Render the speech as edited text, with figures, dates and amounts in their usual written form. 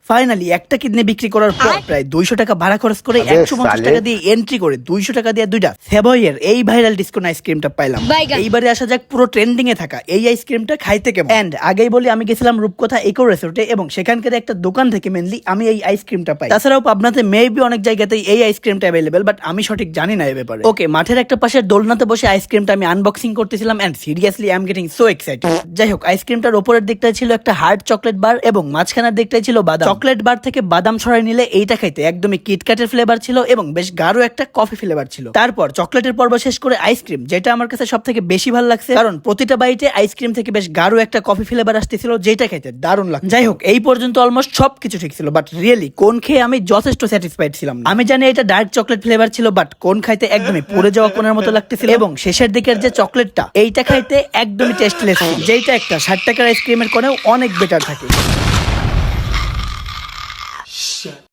Finally একটা kidney বিক্রি করার পর প্রায় 200 টাকা ভাড়া খরচ করে 150 টাকা দিয়ে এন্ট্রি করে 200 টাকা দিয়ে দুইটা সেভয়ের এই ভাইরাল ডিসকোন আইসক্রিমটা পাইলাম। এইবারে আসা যাক পুরো ট্রেন্ডিং এ থাকা এই আইসক্রিমটা খাইতে কেমন। এন্ড আগেই বলি আমি গেছিলাম রূপকথা ইকো রিসোর্টে এবং সেখানকার একটা দোকান থেকে মেনলি আমি এই আইসক্রিমটা পাই। তাছাড়াও পাবনাতে মেবি অনেক জায়গাতেই এই আইসক্রিমটা অ্যাভেলেবেল, বাট আমি সঠিক জানি না এই ব্যাপারে। ওকে, মাঠের একটা পাশের দোলনাতে বসে আইসক্রিমটা আমি আনবক্সিং করতেছিলাম and seriously I am getting so excited. যাই হোক, আইসক্রিমটার উপরের দিকটায় ছিল একটা হার্ড চকলেট বার এবং মাঝখানের দিকটায় ছিল বাদাম। চকলেট বার থেকে বাদাম ছড়াই নিলে এইটা খাইতে একদমই কিটক্যাটের ফ্লেভার ছিল এবং বেশ গাঢ় একটা কফি ফ্লেভার ছিল। তারপর চকলেটের পর্ব শেষ করে আইসক্রিম, যেটা আমার কাছে সব থেকে বেশি ভালো লাগছে, কারণ প্রতিটা বাইটে আইসক্রিম থেকে বেশ গাঢ় একটা কফি ফ্লেভার আসতেছিল, যেটা খাইতে দারুণ লাগছে। যাই হোক, এই পর্যন্ত অলমোস্ট সবকিছু ঠিক ছিল, বাট রিয়েলি কোন খেয়ে আমি যথেষ্ট স্যাটিসফাইড ছিলাম না। আমি জানি এটা ডার্ক চকলেট ফ্লেভার ছিল, বাট কোন খাইতে একদমই পুড়ে যাওয়া কোনের মতো লাগতেছিল এবং শেষের দিকের যে চকলেটটা এইটা খাইতে একদমই টেস্টলেস ছিল, যেটা একটা 60 টাকার আইসক্রিমের কোনেও অনেক বেটার থাকে।